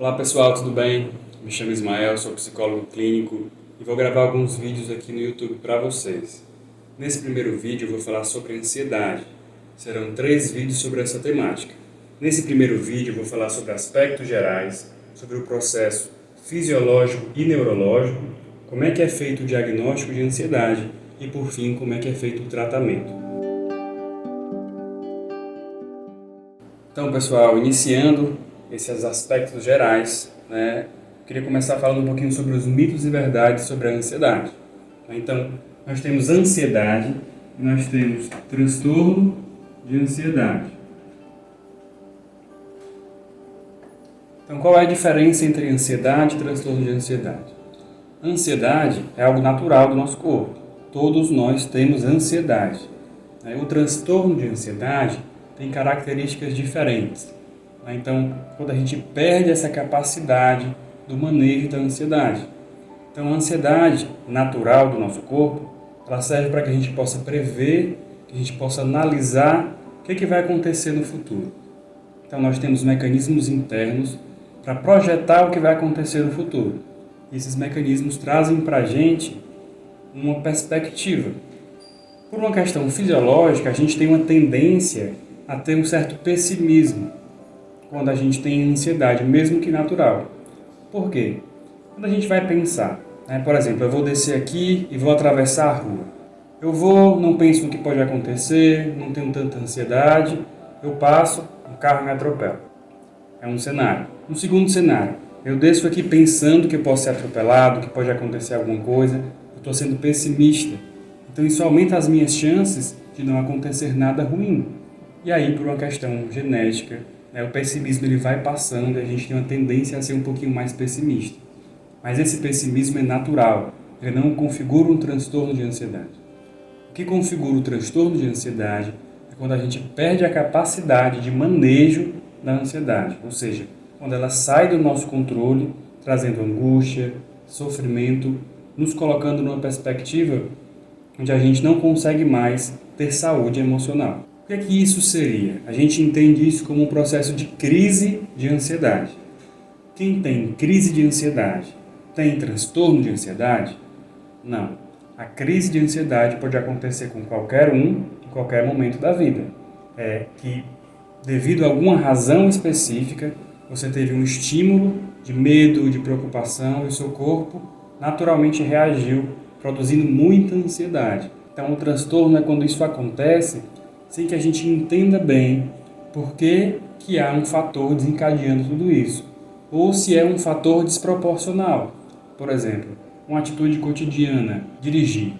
Olá pessoal, tudo bem? Me chamo Ismael, sou psicólogo clínico e vou gravar alguns vídeos aqui no YouTube para vocês. Nesse primeiro vídeo eu vou falar sobre ansiedade. Serão 3 vídeos sobre essa temática. Nesse primeiro vídeo eu vou falar sobre aspectos gerais, sobre o processo fisiológico e neurológico, como é que é feito o diagnóstico de ansiedade e, por fim, como é que é feito o tratamento. Então, pessoal, iniciando esses aspectos gerais, queria começar falando um pouquinho sobre os mitos e verdades sobre a ansiedade. Então, nós temos ansiedade e nós temos transtorno de ansiedade. Então, qual é a diferença entre ansiedade e transtorno de ansiedade? Ansiedade é algo natural do nosso corpo. Todos nós temos ansiedade. O transtorno de ansiedade tem características diferentes. Então, quando a gente perde essa capacidade do manejo da ansiedade. Então, a ansiedade natural do nosso corpo, ela serve para que a gente possa prever, que a gente possa analisar o que vai acontecer no futuro. Então, nós temos mecanismos internos para projetar o que vai acontecer no futuro. E esses mecanismos trazem para a gente uma perspectiva. Por uma questão fisiológica, a gente tem uma tendência a ter um certo pessimismo quando a gente tem ansiedade, mesmo que natural. Por quê? Quando a gente vai pensar, por exemplo, eu vou descer aqui e vou atravessar a rua. Eu vou, não penso no que pode acontecer, não tenho tanta ansiedade, eu passo, o carro me atropela. É um cenário. Um segundo cenário, eu desço aqui pensando que eu posso ser atropelado, que pode acontecer alguma coisa, eu estou sendo pessimista. Então isso aumenta as minhas chances de não acontecer nada ruim. E aí, por uma questão genética, o pessimismo ele vai passando e a gente tem uma tendência a ser um pouquinho mais pessimista. Mas esse pessimismo é natural, ele não configura um transtorno de ansiedade. O que configura o transtorno de ansiedade é quando a gente perde a capacidade de manejo da ansiedade, ou seja, quando ela sai do nosso controle, trazendo angústia, sofrimento, nos colocando numa perspectiva onde a gente não consegue mais ter saúde emocional. O que é que isso seria? A gente entende isso como um processo de crise de ansiedade. Quem tem crise de ansiedade tem transtorno de ansiedade? Não. A crise de ansiedade pode acontecer com qualquer um, em qualquer momento da vida. É que, devido a alguma razão específica, você teve um estímulo de medo, de preocupação e o seu corpo naturalmente reagiu, produzindo muita ansiedade. Então, o transtorno é quando isso acontece sem que a gente entenda bem por que há um fator desencadeando tudo isso. Ou se é um fator desproporcional. Por exemplo, uma atitude cotidiana, dirigir.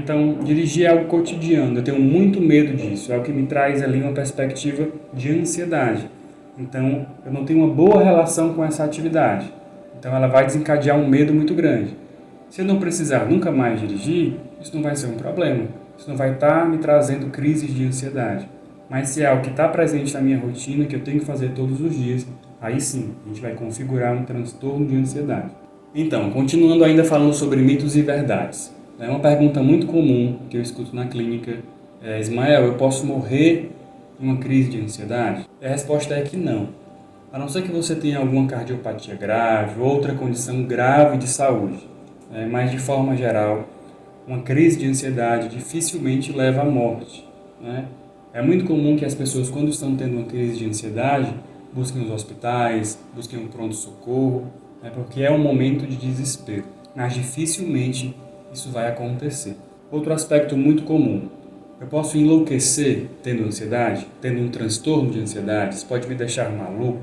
Então, dirigir é algo cotidiano, eu tenho muito medo disso, é o que me traz ali uma perspectiva de ansiedade. Então, eu não tenho uma boa relação com essa atividade. Então, ela vai desencadear um medo muito grande. Se eu não precisar nunca mais dirigir, isso não vai ser um problema. Isso não vai estar me trazendo crises de ansiedade. Mas se é algo que está presente na minha rotina, que eu tenho que fazer todos os dias, aí sim, a gente vai configurar um transtorno de ansiedade. Então, continuando ainda falando sobre mitos e verdades. É uma pergunta muito comum que eu escuto na clínica. Ismael, eu posso morrer em uma crise de ansiedade? E a resposta é que não. A não ser que você tenha alguma cardiopatia grave, outra condição grave de saúde. Mas, de forma geral, uma crise de ansiedade dificilmente leva à morte. É muito comum que as pessoas, quando estão tendo uma crise de ansiedade, busquem os hospitais, busquem um pronto-socorro, porque é um momento de desespero. Mas dificilmente isso vai acontecer. Outro aspecto muito comum. Eu posso enlouquecer tendo ansiedade? Tendo um transtorno de ansiedade? Isso pode me deixar maluco?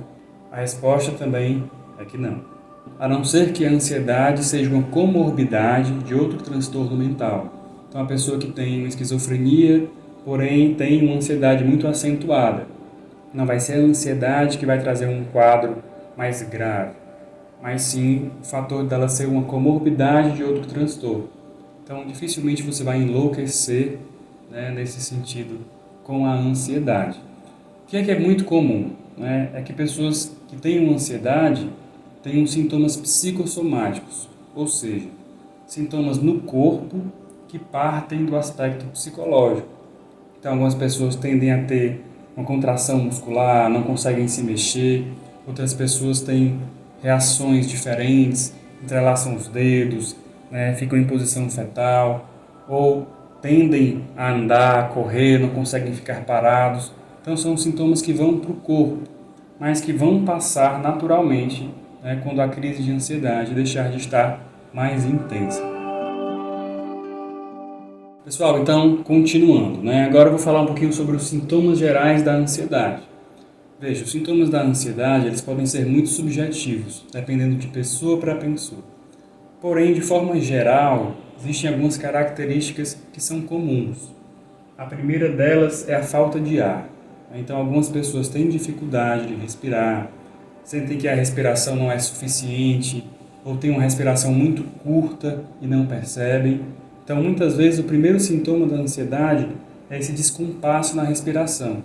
A resposta também é que não. A não ser que a ansiedade seja uma comorbidade de outro transtorno mental. Então, a pessoa que tem uma esquizofrenia, porém tem uma ansiedade muito acentuada. Não vai ser a ansiedade que vai trazer um quadro mais grave, mas sim o fator dela ser uma comorbidade de outro transtorno. Então, dificilmente você vai enlouquecer, nesse sentido, com a ansiedade. O que é muito comum? É que pessoas que têm uma ansiedade têm sintomas psicossomáticos, ou seja, sintomas no corpo que partem do aspecto psicológico. Então, algumas pessoas tendem a ter uma contração muscular, não conseguem se mexer. Outras pessoas têm reações diferentes, entrelaçam os dedos, né, ficam em posição fetal, ou tendem a andar, a correr, não conseguem ficar parados. Então são sintomas que vão para o corpo, mas que vão passar naturalmente, né, quando a crise de ansiedade deixar de estar mais intensa. Pessoal, então, continuando, né? Agora eu vou falar um pouquinho sobre os sintomas gerais da ansiedade. Veja, os sintomas da ansiedade, eles podem ser muito subjetivos, dependendo de pessoa para pessoa. Porém, de forma geral, existem algumas características que são comuns. A primeira delas é a falta de ar. Então, algumas pessoas têm dificuldade de respirar, sentem que a respiração não é suficiente, ou têm uma respiração muito curta e não percebem. Então, muitas vezes, o primeiro sintoma da ansiedade é esse descompasso na respiração.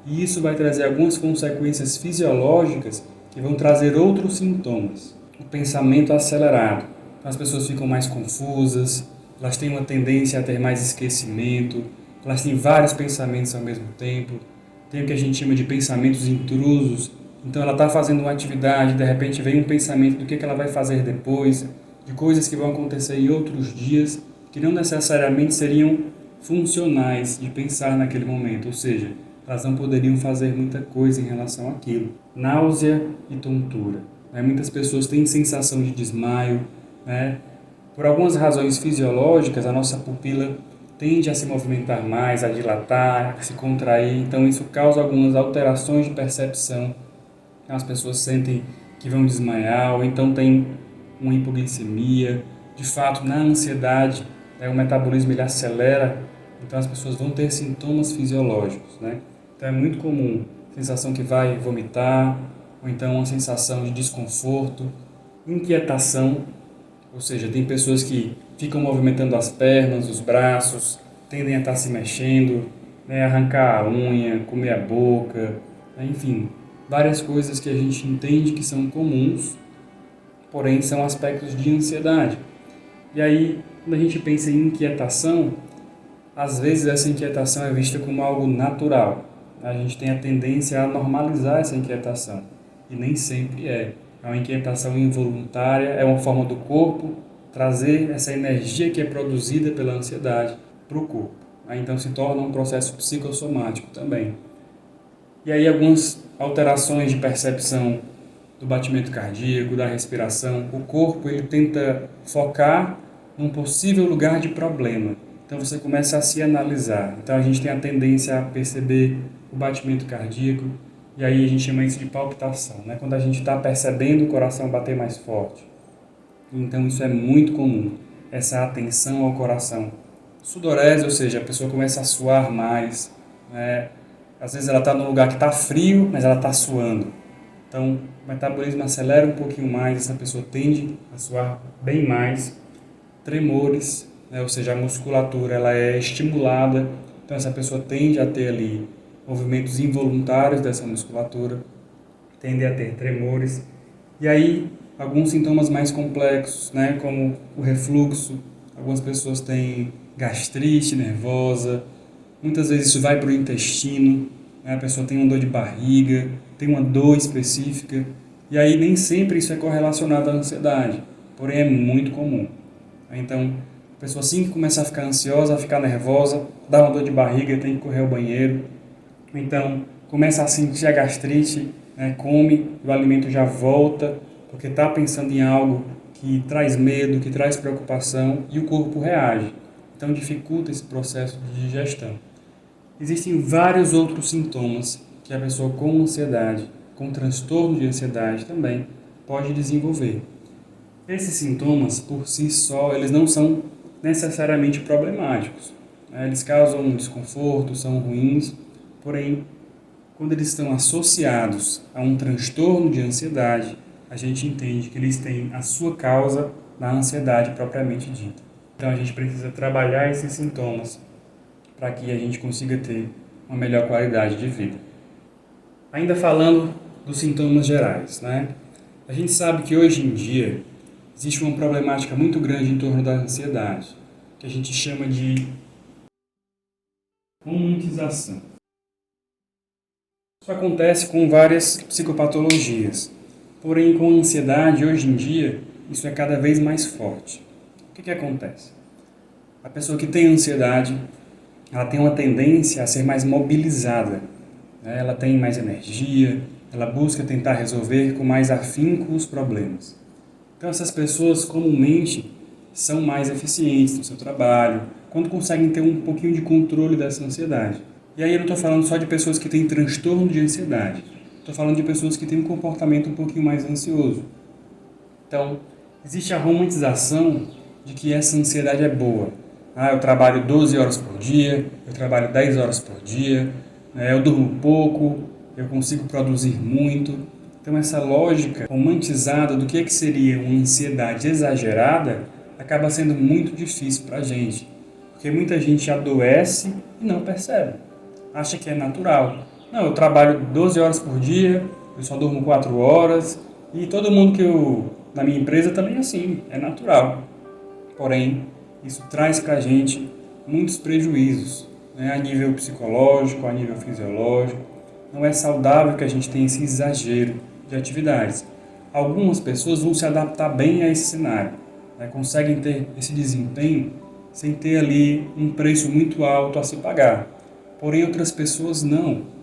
E isso vai trazer algumas consequências fisiológicas que vão trazer outros sintomas. O pensamento acelerado. Então, as pessoas ficam mais confusas, elas têm uma tendência a ter mais esquecimento, elas têm vários pensamentos ao mesmo tempo, tem o que a gente chama de pensamentos intrusos. Então ela está fazendo uma atividade, de repente vem um pensamento do que ela vai fazer depois, de coisas que vão acontecer em outros dias, que não necessariamente seriam funcionais de pensar naquele momento, ou seja, elas não poderiam fazer muita coisa em relação àquilo. Náusea e tontura. Muitas pessoas têm sensação de desmaio, né? Por algumas razões fisiológicas, a nossa pupila tende a se movimentar mais, a dilatar, a se contrair, então isso causa algumas alterações de percepção. As pessoas sentem que vão desmaiar, ou então tem uma hipoglicemia. De fato, na ansiedade, o metabolismo ele acelera, então as pessoas vão ter sintomas fisiológicos, né? Então é muito comum sensação que vai vomitar, ou então uma sensação de desconforto, inquietação. Ou seja, tem pessoas que ficam movimentando as pernas, os braços, tendem a estar se mexendo, né, arrancar a unha, comer a boca, né, enfim, várias coisas que a gente entende que são comuns, porém são aspectos de ansiedade. E aí, quando a gente pensa em inquietação, às vezes essa inquietação é vista como algo natural. A gente tem a tendência a normalizar essa inquietação, e nem sempre é. É uma inquietação involuntária, é uma forma do corpo trazer essa energia que é produzida pela ansiedade para o corpo. Então se torna um processo psicossomático também. E aí algumas alterações de percepção do batimento cardíaco, da respiração. O corpo ele tenta focar num possível lugar de problema. Então você começa a se analisar. Então a gente tem a tendência a perceber o batimento cardíaco, e aí a gente chama isso de palpitação, né? Quando a gente está percebendo o coração bater mais forte. Então isso é muito comum, essa atenção ao coração. Sudorese, ou seja, a pessoa começa a suar mais, né? Às vezes ela está num lugar que está frio, mas ela está suando. Então o metabolismo acelera um pouquinho mais, essa pessoa tende a suar bem mais. Tremores, né? Ou seja, a musculatura ela é estimulada, então essa pessoa tende a ter ali movimentos involuntários dessa musculatura, tende a ter tremores. E aí, alguns sintomas mais complexos, né, como o refluxo, algumas pessoas têm gastrite nervosa, muitas vezes isso vai para o intestino, né, a pessoa tem uma dor de barriga, tem uma dor específica, e aí nem sempre isso é correlacionado à ansiedade, porém é muito comum. Então, a pessoa assim que começa a ficar ansiosa, a ficar nervosa, dá uma dor de barriga, tem que correr ao banheiro, então começa a sentir a gastrite, né, come, o alimento já volta, porque está pensando em algo que traz medo, que traz preocupação, e o corpo reage. Então dificulta esse processo de digestão. Existem vários outros sintomas que a pessoa com ansiedade, com transtorno de ansiedade também pode desenvolver. Esses sintomas, por si só, eles não são necessariamente problemáticos, né? Eles causam um desconforto, são ruins, porém, quando eles estão associados a um transtorno de ansiedade, a gente entende que eles têm a sua causa na ansiedade propriamente dita. Então a gente precisa trabalhar esses sintomas para que a gente consiga ter uma melhor qualidade de vida. Ainda falando dos sintomas gerais, né? A gente sabe que hoje em dia existe uma problemática muito grande em torno da ansiedade, que a gente chama de romantização. Isso acontece com várias psicopatologias. Porém, com a ansiedade, hoje em dia, isso é cada vez mais forte. O que acontece? A pessoa que tem ansiedade, ela tem uma tendência a ser mais mobilizada, né? Ela tem mais energia, ela busca tentar resolver com mais afinco os problemas. Então, essas pessoas comumente são mais eficientes no seu trabalho, quando conseguem ter um pouquinho de controle dessa ansiedade. E aí eu não estou falando só de pessoas que têm transtorno de ansiedade, estou falando de pessoas que têm um comportamento um pouquinho mais ansioso. Então, existe a romantização de que essa ansiedade é boa. Eu trabalho 12 horas por dia, eu trabalho 10 horas por dia, né, eu durmo pouco, eu consigo produzir muito. Então, essa lógica romantizada do que seria uma ansiedade exagerada acaba sendo muito difícil para a gente. Porque muita gente adoece e não percebe. Acha que é natural. Não, eu trabalho 12 horas por dia, eu só durmo 4 horas, e todo mundo na minha empresa também é assim, é natural. Porém, isso traz para a gente muitos prejuízos, né, a nível psicológico, a nível fisiológico. Não é saudável que a gente tenha esse exagero de atividades. Algumas pessoas vão se adaptar bem a esse cenário, né, conseguem ter esse desempenho sem ter ali um preço muito alto a se pagar. Porém, outras pessoas não.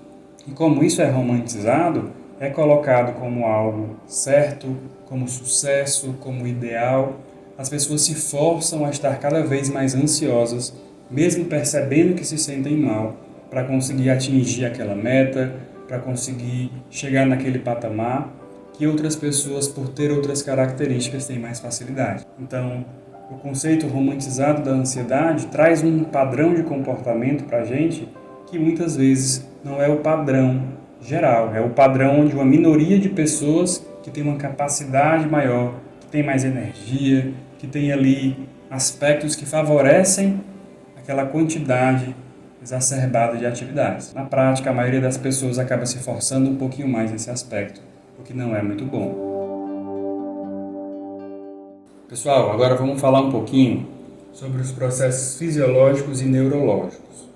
E como isso é romantizado, é colocado como algo certo, como sucesso, como ideal. As pessoas se forçam a estar cada vez mais ansiosas, mesmo percebendo que se sentem mal, para conseguir atingir aquela meta, para conseguir chegar naquele patamar que outras pessoas, por ter outras características, têm mais facilidade. Então, o conceito romantizado da ansiedade traz um padrão de comportamento para a gente que muitas vezes não é o padrão geral, é o padrão de uma minoria de pessoas que tem uma capacidade maior, que tem mais energia, que tem ali aspectos que favorecem aquela quantidade exacerbada de atividades. Na prática, a maioria das pessoas acaba se forçando um pouquinho mais nesse aspecto, o que não é muito bom. Pessoal, agora vamos falar um pouquinho sobre os processos fisiológicos e neurológicos,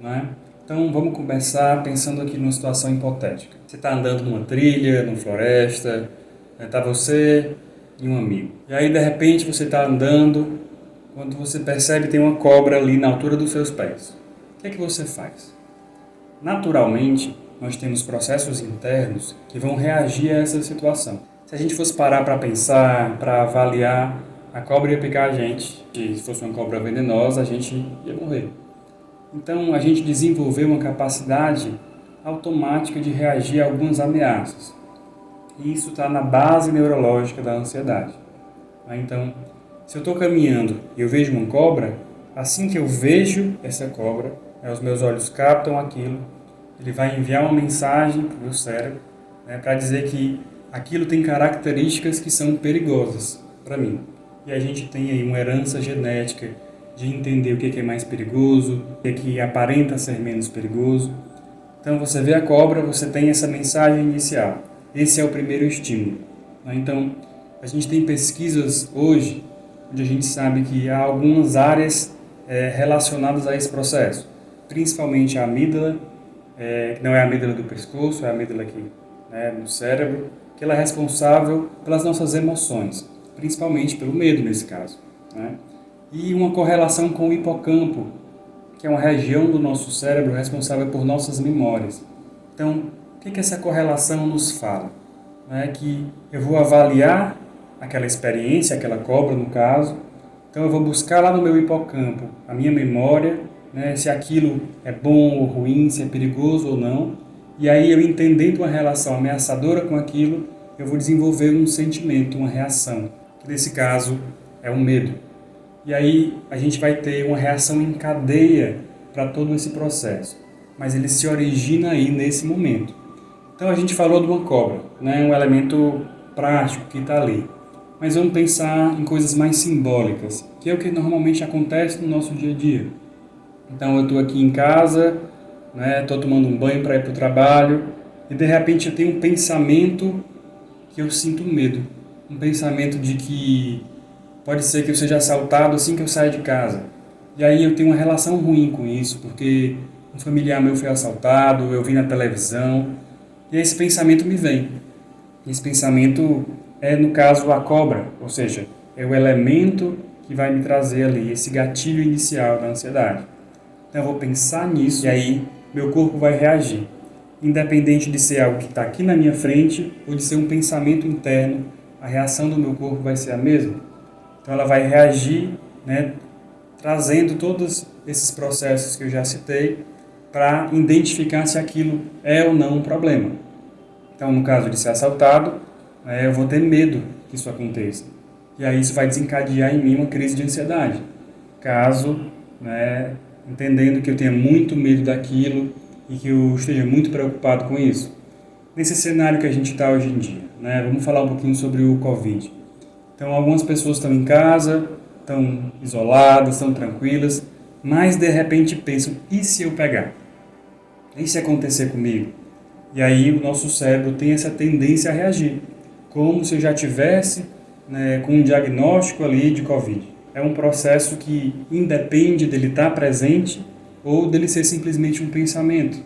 né? Então, vamos começar pensando aqui numa situação hipotética. Você está andando numa trilha, numa floresta, está você e um amigo. E aí, de repente, você está andando, quando você percebe que tem uma cobra ali na altura dos seus pés. O que é que você faz? Naturalmente, nós temos processos internos que vão reagir a essa situação. Se a gente fosse parar para pensar, para avaliar, a cobra ia picar a gente. Se fosse uma cobra venenosa, a gente ia morrer. Então, a gente desenvolveu uma capacidade automática de reagir a algumas ameaças. E isso está na base neurológica da ansiedade. Então, se eu estou caminhando e eu vejo uma cobra, assim que eu vejo essa cobra, os meus olhos captam aquilo, ele vai enviar uma mensagem para o meu cérebro, para dizer que aquilo tem características que são perigosas para mim. E a gente tem aí uma herança genética de entender o que é mais perigoso, o que aparenta ser menos perigoso. Então, você vê a cobra, você tem essa mensagem inicial. Esse é o primeiro estímulo. Então, a gente tem pesquisas hoje onde a gente sabe que há algumas áreas relacionadas a esse processo, principalmente a amígdala, que não é a amígdala do pescoço, é a amígdala aqui no cérebro, que ela é responsável pelas nossas emoções, principalmente pelo medo nesse caso, né? E uma correlação com o hipocampo, que é uma região do nosso cérebro responsável por nossas memórias. Então, o que essa correlação nos fala? Que eu vou avaliar aquela experiência, aquela cobra no caso, então eu vou buscar lá no meu hipocampo a minha memória, se aquilo é bom ou ruim, se é perigoso ou não, e aí eu entendendo uma relação ameaçadora com aquilo, eu vou desenvolver um sentimento, uma reação, que nesse caso é o medo. E aí a gente vai ter uma reação em cadeia para todo esse processo, mas ele se origina aí nesse momento. Então a gente falou de uma cobra, um elemento prático que está ali, mas vamos pensar em coisas mais simbólicas, que é o que normalmente acontece no nosso dia a dia. Então eu estou aqui em casa, estou tomando um banho para ir para o trabalho, e de repente eu tenho um pensamento que eu sinto medo, um pensamento de que pode ser que eu seja assaltado assim que eu saia de casa. E aí eu tenho uma relação ruim com isso, porque um familiar meu foi assaltado, eu vi na televisão, e esse pensamento me vem. Esse pensamento é, no caso, a cobra, ou seja, é o elemento que vai me trazer ali esse gatilho inicial da ansiedade. Então eu vou pensar nisso e aí meu corpo vai reagir. Independente de ser algo que está aqui na minha frente ou de ser um pensamento interno, a reação do meu corpo vai ser a mesma. Então ela vai reagir, né, trazendo todos esses processos que eu já citei para identificar se aquilo é ou não um problema. Então, no caso de ser assaltado, eu vou ter medo que isso aconteça. E aí isso vai desencadear em mim uma crise de ansiedade. Caso, né, entendendo que eu tenha muito medo daquilo e que eu esteja muito preocupado com isso. Nesse cenário que a gente está hoje em dia, né, vamos falar um pouquinho sobre o Covid. Então, algumas pessoas estão em casa, estão isoladas, estão tranquilas, mas de repente pensam, e se eu pegar? E se acontecer comigo? E aí o nosso cérebro tem essa tendência a reagir, como se eu já tivesse, né, com um diagnóstico ali de Covid. É um processo que independe dele estar presente ou dele ser simplesmente um pensamento.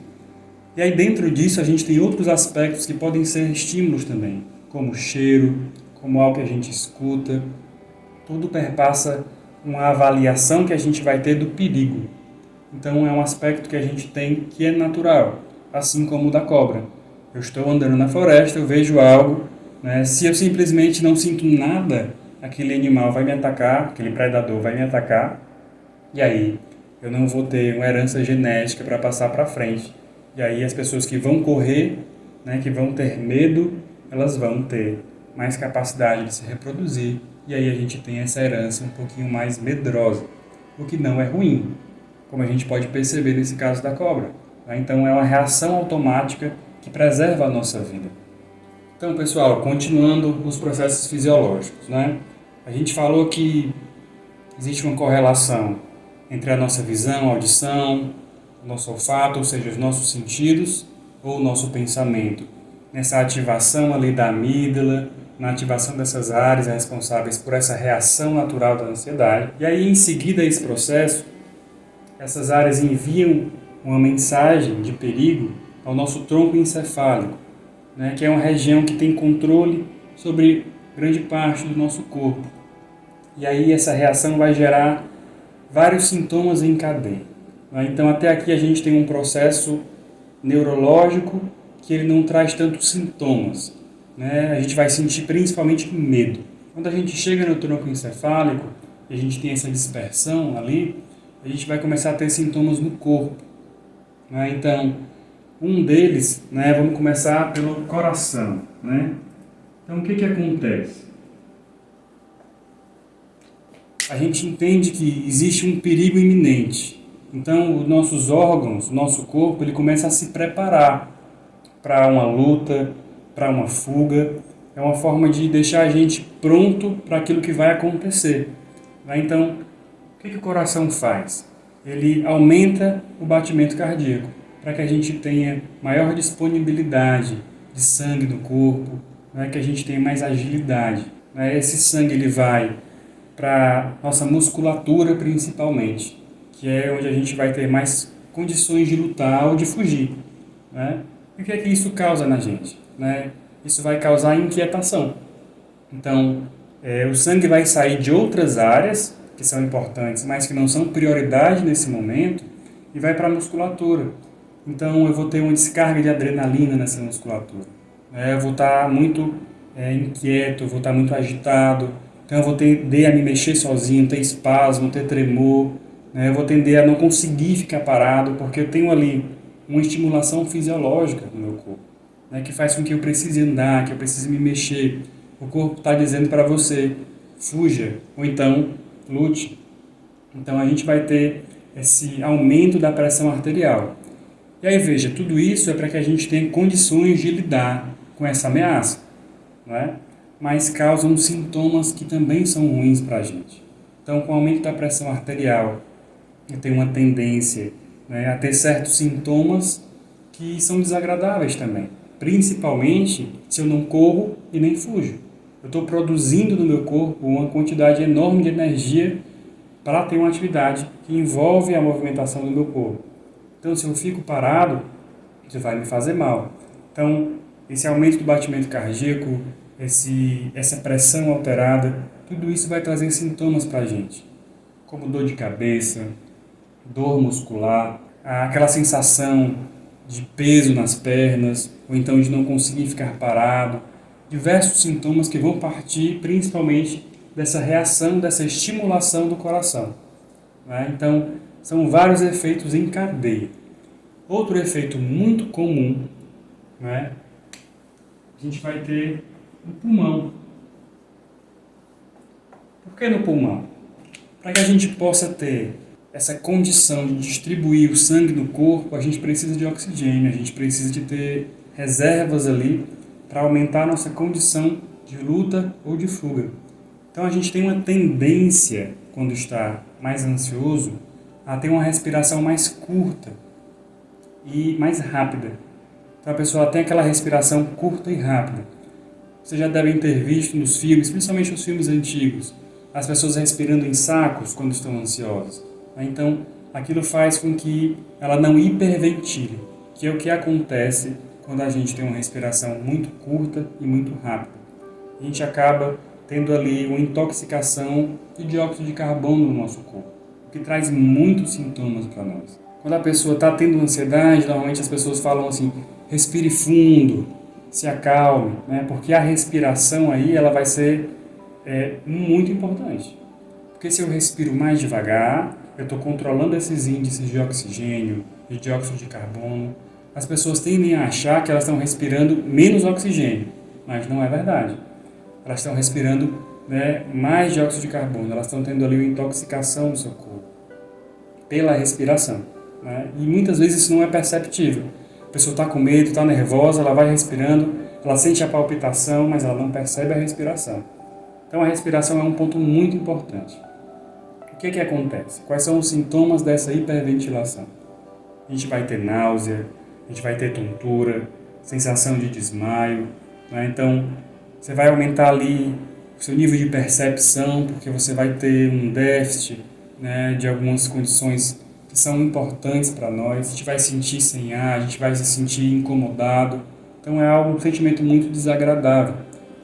E aí dentro disso a gente tem outros aspectos que podem ser estímulos também, como cheiro, como algo que a gente escuta. Tudo perpassa uma avaliação que a gente vai ter do perigo. Então é um aspecto que a gente tem que é natural, assim como o da cobra. Eu estou andando na floresta, eu vejo algo, né? Se eu simplesmente não sinto nada, aquele animal vai me atacar, aquele predador vai me atacar, e aí eu não vou ter uma herança genética para passar para frente. E aí as pessoas que vão correr, né, que vão ter medo, elas vão ter mais capacidade de se reproduzir, e aí a gente tem essa herança um pouquinho mais medrosa, o que não é ruim, como a gente pode perceber nesse caso da cobra. Então é uma reação automática que preserva a nossa vida. Então, pessoal, continuando os processos fisiológicos, né? A gente falou que existe uma correlação entre a nossa visão, audição, o nosso olfato, ou seja, os nossos sentidos, ou o nosso pensamento, nessa ativação ali da amígdala, na ativação dessas áreas responsáveis por essa reação natural da ansiedade. E aí, em seguida a esse processo, essas áreas enviam uma mensagem de perigo ao nosso tronco encefálico, né, que é uma região que tem controle sobre grande parte do nosso corpo. E aí essa reação vai gerar vários sintomas em cadeia. Né? Então até aqui a gente tem um processo neurológico que ele não traz tantos sintomas. Né? A gente vai sentir principalmente medo. Quando a gente chega no tronco encefálico e a gente tem essa dispersão ali, a gente vai começar a ter sintomas no corpo. Né? Então, um deles, né, vamos começar pelo coração. Né? Então, o que acontece? A gente entende que existe um perigo iminente. Então, os nossos órgãos, o nosso corpo, ele começa a se preparar para uma luta, para uma fuga. É uma forma de deixar a gente pronto para aquilo que vai acontecer. Né? Então, o que o coração faz? Ele aumenta o batimento cardíaco para que a gente tenha maior disponibilidade de sangue no corpo, né? Que a gente tenha mais agilidade. Né? Esse sangue ele vai para nossa musculatura principalmente, que é onde a gente vai ter mais condições de lutar ou de fugir. Né? E o que é que isso causa na gente? Né? Isso vai causar inquietação. Então, o sangue vai sair de outras áreas que são importantes, mas que não são prioridade nesse momento, e vai para a musculatura. Então eu vou ter uma descarga de adrenalina nessa musculatura. Eu vou estar muito inquieto, eu vou estar muito agitado, então eu vou tender a me mexer sozinho, ter espasmo, ter tremor, eu vou tender a não conseguir ficar parado, porque eu tenho ali uma estimulação fisiológica no meu corpo, que faz com que eu precise andar, que eu precise me mexer. O corpo está dizendo para você, fuja, ou então lute. Então a gente vai ter esse aumento da pressão arterial. E aí veja, tudo isso é para que a gente tenha condições de lidar com essa ameaça, mas causam sintomas que também são ruins para a gente. Então, com o aumento da pressão arterial, eu tenho uma tendência a ter certos sintomas que são desagradáveis também, principalmente se eu não corro e nem fujo. Eu estou produzindo no meu corpo uma quantidade enorme de energia para ter uma atividade que envolve a movimentação do meu corpo. Então, se eu fico parado, isso vai me fazer mal. Então, esse aumento do batimento cardíaco, essa pressão alterada, tudo isso vai trazer sintomas para a gente, como dor de cabeça, dor muscular, aquela sensação de peso nas pernas, ou então de não conseguir ficar parado, diversos sintomas que vão partir principalmente dessa reação, dessa estimulação do coração, né? Então, são vários efeitos em cadeia. Outro efeito muito comum, né? A gente vai ter no pulmão. Por que no pulmão? Para que a gente possa ter essa condição de distribuir o sangue no corpo, a gente precisa de oxigênio, a gente precisa de ter reservas ali para aumentar a nossa condição de luta ou de fuga. Então a gente tem uma tendência, quando está mais ansioso, a ter uma respiração mais curta e mais rápida. Então a pessoa tem aquela respiração curta e rápida. Vocês já devem ter visto nos filmes, principalmente nos filmes antigos, as pessoas respirando em sacos quando estão ansiosas. Então, aquilo faz com que ela não hiperventile, que é o que acontece quando a gente tem uma respiração muito curta e muito rápida. A gente acaba tendo ali uma intoxicação de dióxido de carbono no nosso corpo, o que traz muitos sintomas para nós. Quando a pessoa está tendo ansiedade, normalmente as pessoas falam assim, respire fundo, se acalme, né? Porque a respiração aí ela vai ser muito importante. Porque se eu respiro mais devagar, eu estou controlando esses índices de oxigênio, de dióxido de carbono. As pessoas tendem a achar que elas estão respirando menos oxigênio, mas não é verdade. Elas estão respirando, né, mais dióxido de carbono, elas estão tendo ali uma intoxicação no seu corpo, pela respiração, né? E muitas vezes isso não é perceptível. A pessoa está com medo, está nervosa, ela vai respirando, ela sente a palpitação, mas ela não percebe a respiração. Então a respiração é um ponto muito importante. O que acontece? Quais são os sintomas dessa hiperventilação? A gente vai ter náusea, a gente vai ter tontura, sensação de desmaio, né? Então você vai aumentar ali o seu nível de percepção, porque você vai ter um déficit, né, de algumas condições que são importantes para nós. A gente vai sentir sem ar, a gente vai se sentir incomodado. Então é um sentimento muito desagradável,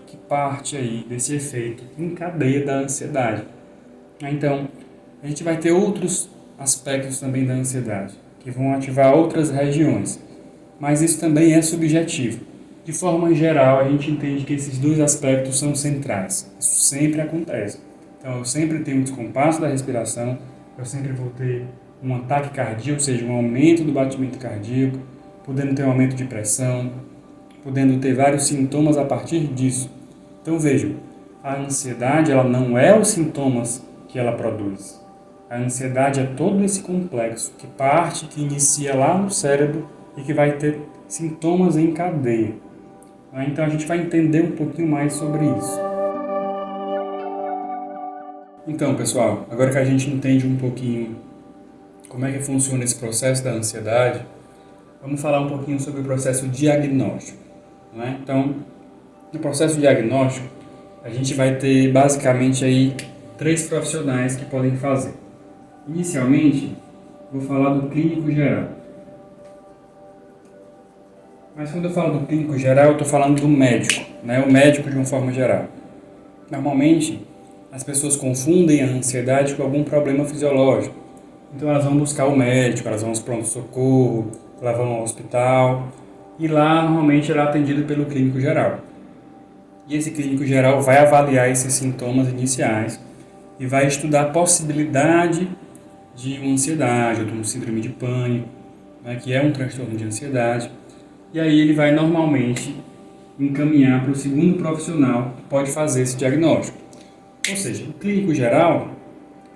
que parte aí desse efeito em cadeia da ansiedade. Então, a gente vai ter outros aspectos também da ansiedade, que vão ativar outras regiões, mas isso também é subjetivo. De forma geral, a gente entende que esses dois aspectos são centrais. Isso sempre acontece. Então, eu sempre tenho um descompasso da respiração, eu sempre vou ter um ataque cardíaco, ou seja, um aumento do batimento cardíaco, podendo ter um aumento de pressão, podendo ter vários sintomas a partir disso. Então, vejam, a ansiedade ela não é os sintomas que ela produz. A ansiedade é todo esse complexo que inicia lá no cérebro e que vai ter sintomas em cadeia. Então a gente vai entender um pouquinho mais sobre isso. Então, pessoal, agora que a gente entende um pouquinho como é que funciona esse processo da ansiedade, vamos falar um pouquinho sobre o processo diagnóstico, né? Então, no processo diagnóstico, a gente vai ter basicamente aí 3 profissionais que podem fazer. Inicialmente, vou falar do clínico geral. Mas quando eu falo do clínico geral, eu estou falando do médico, né? O médico de uma forma geral. Normalmente, as pessoas confundem a ansiedade com algum problema fisiológico. Então elas vão buscar o médico, elas vão aos pronto-socorro, elas vão ao hospital, e lá normalmente ela é atendida pelo clínico geral. E esse clínico geral vai avaliar esses sintomas iniciais e vai estudar a possibilidade de uma ansiedade ou de uma síndrome de pânico, né, que é um transtorno de ansiedade. E aí ele vai normalmente encaminhar para o segundo profissional que pode fazer esse diagnóstico. Ou seja, o clínico geral,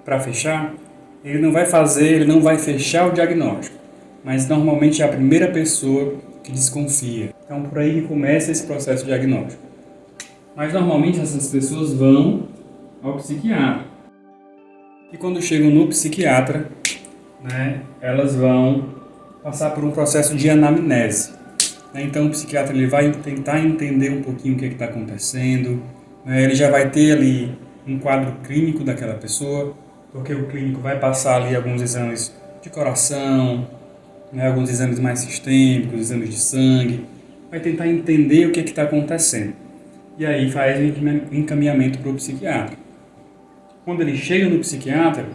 para fechar, ele não vai fechar o diagnóstico, mas normalmente é a primeira pessoa que desconfia. Então por aí que começa esse processo diagnóstico. Mas normalmente essas pessoas vão ao psiquiatra. E quando chegam no psiquiatra, né, elas vão passar por um processo de anamnese. Então o psiquiatra ele vai tentar entender um pouquinho o que está acontecendo, né? Ele já vai ter ali um quadro clínico daquela pessoa, porque o clínico vai passar ali alguns exames de coração, né? Alguns exames mais sistêmicos, exames de sangue, vai tentar entender o que está acontecendo. E aí faz o encaminhamento para o psiquiatra. Quando ele chega no psiquiatra,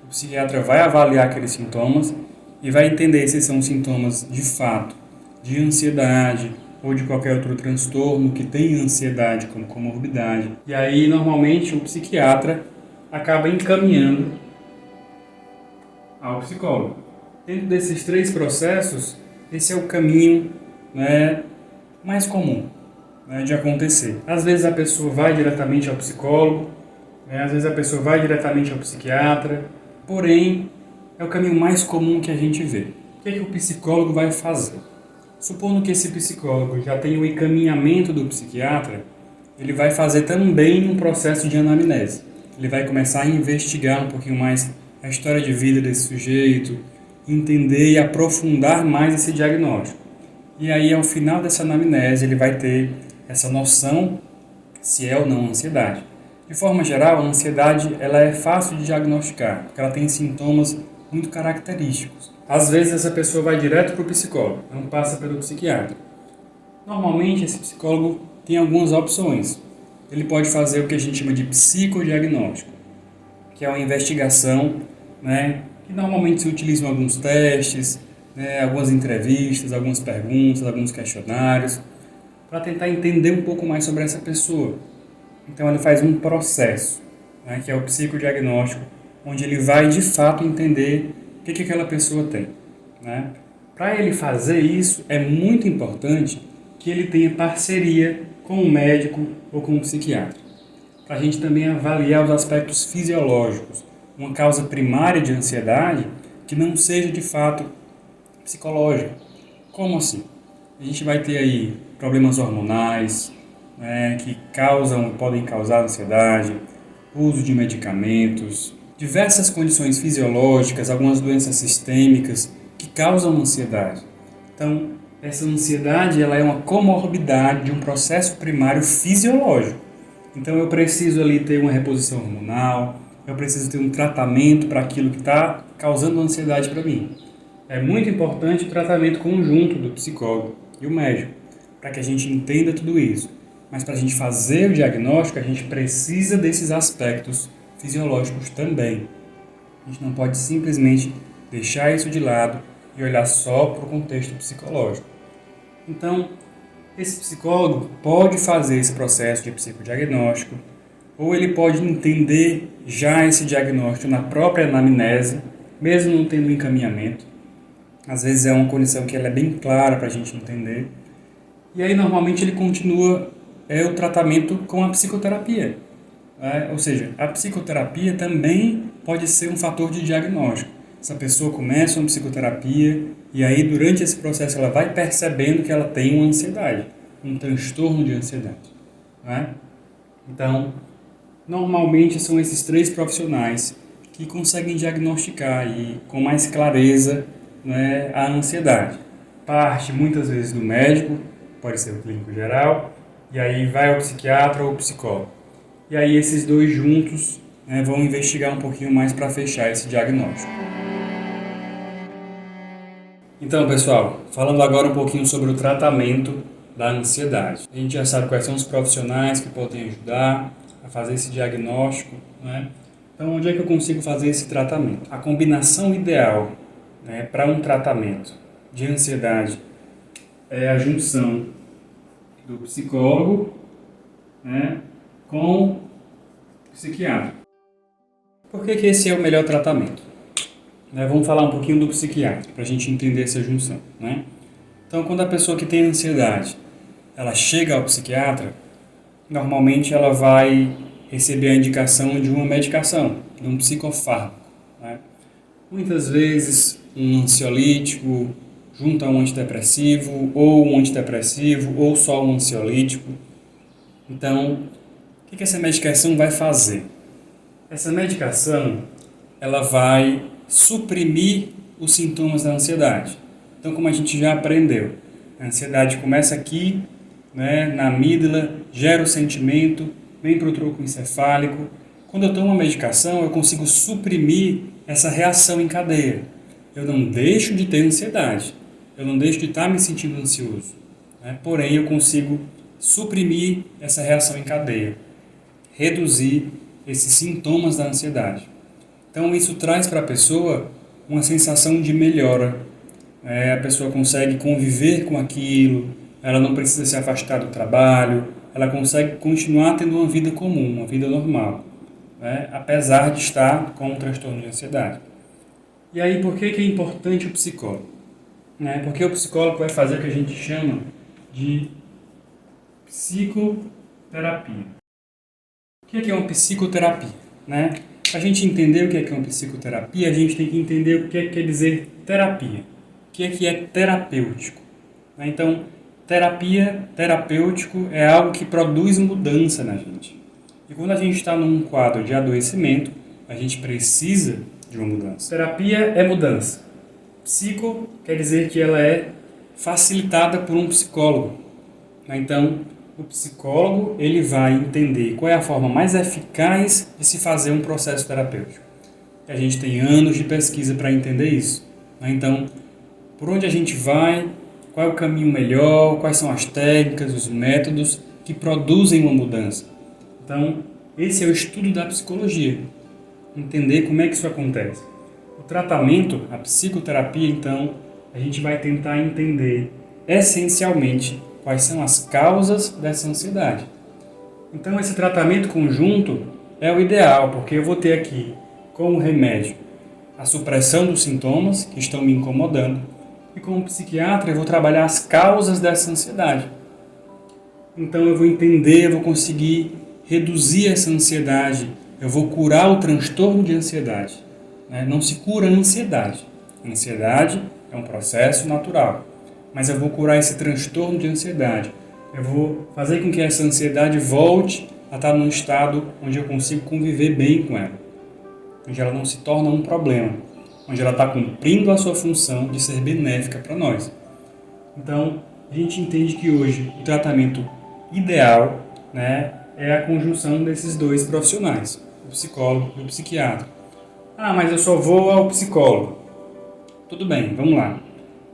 o psiquiatra vai avaliar aqueles sintomas e vai entender se são sintomas de fato de ansiedade ou de qualquer outro transtorno que tem ansiedade como comorbidade. E aí, normalmente, o psiquiatra acaba encaminhando ao psicólogo. Dentro desses 3 processos, esse é o caminho, né, mais comum, né, de acontecer. Às vezes a pessoa vai diretamente ao psicólogo, né, às vezes a pessoa vai diretamente ao psiquiatra, porém, é o caminho mais comum que a gente vê. O que é que o psicólogo vai fazer? Supondo que esse psicólogo já tenha o encaminhamento do psiquiatra, ele vai fazer também um processo de anamnese. Ele vai começar a investigar um pouquinho mais a história de vida desse sujeito, entender e aprofundar mais esse diagnóstico. E aí, ao final dessa anamnese, ele vai ter essa noção se é ou não ansiedade. De forma geral, a ansiedade ela é fácil de diagnosticar, porque ela tem sintomas muito característicos. Às vezes essa pessoa vai direto para o psicólogo, não passa pelo psiquiatra. Normalmente esse psicólogo tem algumas opções. Ele pode fazer o que a gente chama de psicodiagnóstico, que é uma investigação, né, que normalmente se utilizam alguns testes, né, algumas entrevistas, algumas perguntas, alguns questionários, para tentar entender um pouco mais sobre essa pessoa. Então ele faz um processo, né, que é o psicodiagnóstico, onde ele vai de fato entender o que aquela pessoa tem, né? Para ele fazer isso, é muito importante que ele tenha parceria com um médico ou com um psiquiatra. Para a gente também avaliar os aspectos fisiológicos, uma causa primária de ansiedade que não seja de fato psicológica. Como assim? A gente vai ter aí problemas hormonais, né, que podem causar ansiedade, uso de medicamentos, diversas condições fisiológicas, algumas doenças sistêmicas que causam ansiedade. Então, essa ansiedade ela é uma comorbidade de um processo primário fisiológico. Então, eu preciso ali ter uma reposição hormonal, eu preciso ter um tratamento para aquilo que está causando ansiedade para mim. É muito importante o tratamento conjunto do psicólogo e o médico, para que a gente entenda tudo isso. Mas para a gente fazer o diagnóstico, a gente precisa desses aspectos fisiológicos também. A gente não pode simplesmente deixar isso de lado e olhar só para o contexto psicológico. Então, esse psicólogo pode fazer esse processo de psicodiagnóstico, ou ele pode entender já esse diagnóstico na própria anamnese, mesmo não tendo encaminhamento. Às vezes é uma condição que ela é bem clara para a gente entender. E aí, normalmente, ele continua o tratamento com a psicoterapia. Ou seja, a psicoterapia também pode ser um fator de diagnóstico. Essa pessoa começa uma psicoterapia e aí durante esse processo ela vai percebendo que ela tem uma ansiedade, um transtorno de ansiedade. Então, normalmente são esses 3 profissionais que conseguem diagnosticar e com mais clareza, a ansiedade. Parte muitas vezes do médico, pode ser o clínico geral, e aí vai ao psiquiatra ou psicólogo. E aí esses 2 juntos vão investigar um pouquinho mais para fechar esse diagnóstico. Então, pessoal, falando agora um pouquinho sobre o tratamento da ansiedade. A gente já sabe quais são os profissionais que podem ajudar a fazer esse diagnóstico, Então, onde é que eu consigo fazer esse tratamento? A combinação ideal para um tratamento de ansiedade é a junção do psicólogo, com o psiquiatra. Por que esse é o melhor tratamento? Vamos falar um pouquinho do psiquiatra, para a gente entender essa junção. Então, quando a pessoa que tem ansiedade, ela chega ao psiquiatra, normalmente ela vai receber a indicação de uma medicação, de um psicofármaco. Muitas vezes, um ansiolítico junto a um antidepressivo, ou só um ansiolítico. Então, o que essa medicação vai fazer? Essa medicação ela vai suprimir os sintomas da ansiedade. Então, como a gente já aprendeu, a ansiedade começa aqui, na amígdala, gera o sentimento, vem para o tronco encefálico. Quando eu tomo uma medicação, eu consigo suprimir essa reação em cadeia. Eu não deixo de ter ansiedade, eu não deixo de estar me sentindo ansioso. né? Porém, eu consigo suprimir essa reação em cadeia, reduzir esses sintomas da ansiedade. Então, isso traz para a pessoa uma sensação de melhora. A pessoa consegue conviver com aquilo, ela não precisa se afastar do trabalho, ela consegue continuar tendo uma vida comum, uma vida normal, né? Apesar de estar com um transtorno de ansiedade. E aí, por que é importante o psicólogo? Porque o psicólogo vai fazer o que a gente chama de psicoterapia. O que é uma psicoterapia? Para a gente entender o que é uma psicoterapia, a gente tem que entender o que quer dizer terapia. O que é terapêutico? Então, terapêutico é algo que produz mudança na gente. E quando a gente está num quadro de adoecimento, a gente precisa de uma mudança. Terapia é mudança. Psico quer dizer que ela é facilitada por um psicólogo. Então, o psicólogo ele vai entender qual é a forma mais eficaz de se fazer um processo terapêutico. E a gente tem anos de pesquisa para entender isso. Então, por onde a gente vai, qual é o caminho melhor, quais são as técnicas, os métodos que produzem uma mudança. Então, esse é o estudo da psicologia. Entender como é que isso acontece. O tratamento, a psicoterapia, então, a gente vai tentar entender essencialmente quais são as causas dessa ansiedade. Então, esse tratamento conjunto é o ideal, porque eu vou ter aqui como remédio a supressão dos sintomas que estão me incomodando e como psiquiatra eu vou trabalhar as causas dessa ansiedade. Então, eu vou entender, eu vou conseguir reduzir essa ansiedade, eu vou curar o transtorno de ansiedade. Não se cura a ansiedade. A ansiedade é um processo natural. Mas eu vou curar esse transtorno de ansiedade. Eu vou fazer com que essa ansiedade volte a estar num estado onde eu consigo conviver bem com ela. Onde ela não se torna um problema. Onde ela está cumprindo a sua função de ser benéfica para nós. Então, a gente entende que hoje o tratamento ideal, é a conjunção desses dois profissionais, o psicólogo e o psiquiatra. Mas eu só vou ao psicólogo. Tudo bem, vamos lá.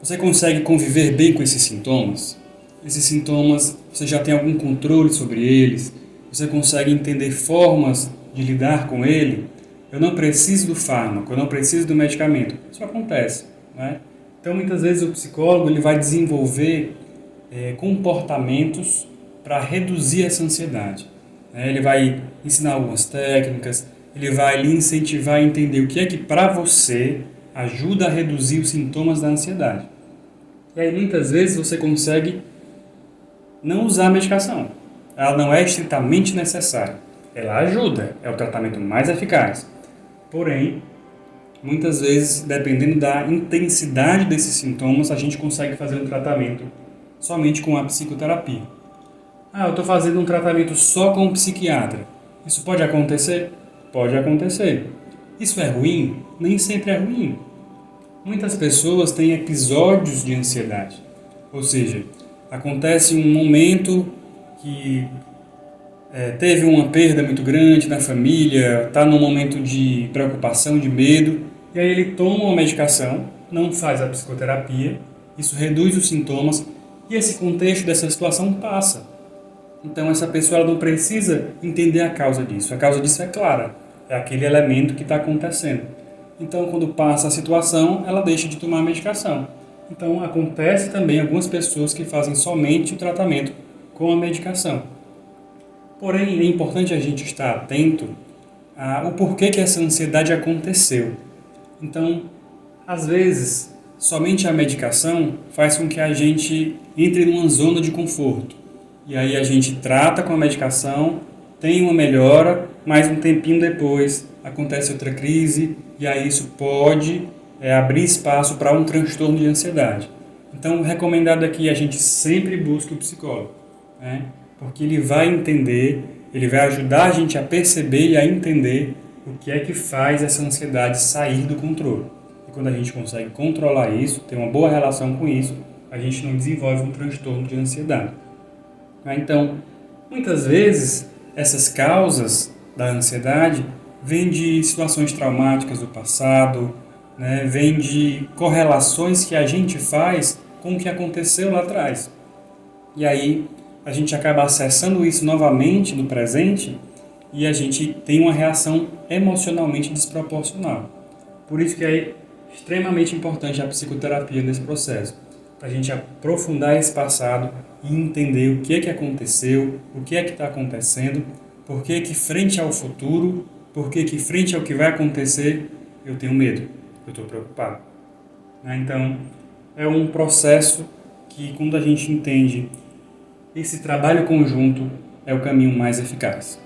Você consegue conviver bem com esses sintomas? Esses sintomas, você já tem algum controle sobre eles? Você consegue entender formas de lidar com ele? Eu não preciso do fármaco, eu não preciso do medicamento. Isso acontece, Então, muitas vezes o psicólogo ele vai desenvolver comportamentos para reduzir essa ansiedade. Ele vai ensinar algumas técnicas, ele vai lhe incentivar a entender o que é que para você ajuda a reduzir os sintomas da ansiedade. E aí muitas vezes você consegue não usar a medicação. Ela não é estritamente necessária. Ela ajuda, é o tratamento mais eficaz. Porém, muitas vezes, dependendo da intensidade desses sintomas, a gente consegue fazer um tratamento somente com a psicoterapia. Eu estou fazendo um tratamento só com o psiquiatra. Isso pode acontecer? Pode acontecer. Isso é ruim? Nem sempre é ruim. Muitas pessoas têm episódios de ansiedade. Ou seja, acontece um momento que teve uma perda muito grande na família, está num momento de preocupação, de medo, e aí ele toma uma medicação, não faz a psicoterapia, isso reduz os sintomas, e esse contexto dessa situação passa. Então essa pessoa ela não precisa entender a causa disso. A causa disso é clara, é aquele elemento que está acontecendo. Então quando passa a situação, ela deixa de tomar a medicação. Então acontece também algumas pessoas que fazem somente o tratamento com a medicação. Porém, é importante a gente estar atento ao porquê que essa ansiedade aconteceu. Então, às vezes, somente a medicação faz com que a gente entre numa zona de conforto. E aí a gente trata com a medicação, tem uma melhora, mas um tempinho depois acontece outra crise, e aí isso pode abrir espaço para um transtorno de ansiedade. Então, o recomendado é que a gente sempre busque o psicólogo, porque ele vai entender, ele vai ajudar a gente a perceber e a entender o que é que faz essa ansiedade sair do controle. E quando a gente consegue controlar isso, ter uma boa relação com isso, a gente não desenvolve um transtorno de ansiedade. Então, muitas vezes, essas causas da ansiedade vêm de situações traumáticas do passado, vêm de correlações que a gente faz com o que aconteceu lá atrás. E aí a gente acaba acessando isso novamente no presente e a gente tem uma reação emocionalmente desproporcional. Por isso que é extremamente importante a psicoterapia nesse processo, para a gente aprofundar esse passado e entender o que é que aconteceu, o que é que está acontecendo, por que que frente ao futuro, por que que frente ao que vai acontecer, eu tenho medo, eu estou preocupado. Então, é um processo que, quando a gente entende esse trabalho conjunto, é o caminho mais eficaz.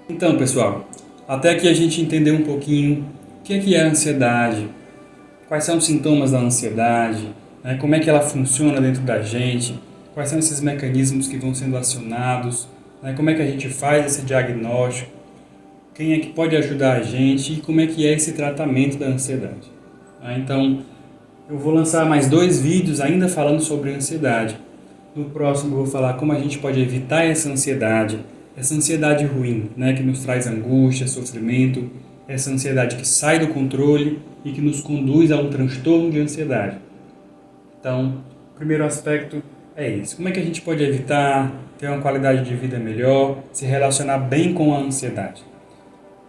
Então, pessoal, até que a gente entender um pouquinho o que é a ansiedade, quais são os sintomas da ansiedade, né, como é que ela funciona dentro da gente, quais são esses mecanismos que vão sendo acionados, né, como é que a gente faz esse diagnóstico, quem é que pode ajudar a gente e como é que é esse tratamento da ansiedade. Então, eu vou lançar mais 2 vídeos ainda falando sobre ansiedade. No próximo eu vou falar como a gente pode evitar essa ansiedade ruim, né, que nos traz angústia, sofrimento, essa ansiedade que sai do controle e que nos conduz a um transtorno de ansiedade. Então, o primeiro aspecto é isso. Como é que a gente pode evitar, ter uma qualidade de vida melhor, se relacionar bem com a ansiedade?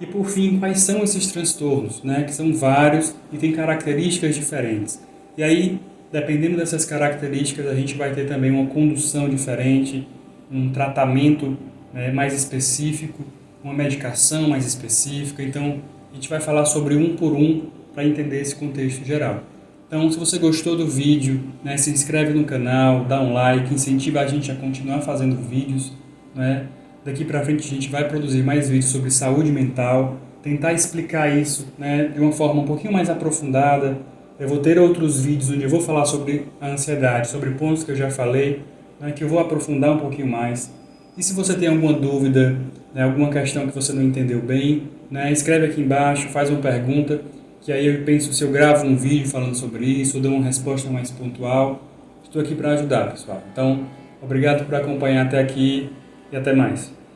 E por fim, quais são esses transtornos, né, que são vários e têm características diferentes. E aí, dependendo dessas características, a gente vai ter também uma condução diferente, um tratamento, né, mais específico, uma medicação mais específica. Então, a gente vai falar sobre um por um para entender esse contexto geral. Então, se você gostou do vídeo, né, se inscreve no canal, dá um like, incentiva a gente a continuar fazendo vídeos, né? Daqui para frente a gente vai produzir mais vídeos sobre saúde mental, tentar explicar isso, né, de uma forma um pouquinho mais aprofundada. Eu vou ter outros vídeos onde eu vou falar sobre a ansiedade, sobre pontos que eu já falei, né, que eu vou aprofundar um pouquinho mais. E se você tem alguma dúvida, né, alguma questão que você não entendeu bem, né, escreve aqui embaixo, faz uma pergunta, que aí eu penso se eu gravo um vídeo falando sobre isso, ou dou uma resposta mais pontual. Estou aqui para ajudar, pessoal. Então, obrigado por acompanhar até aqui e até mais.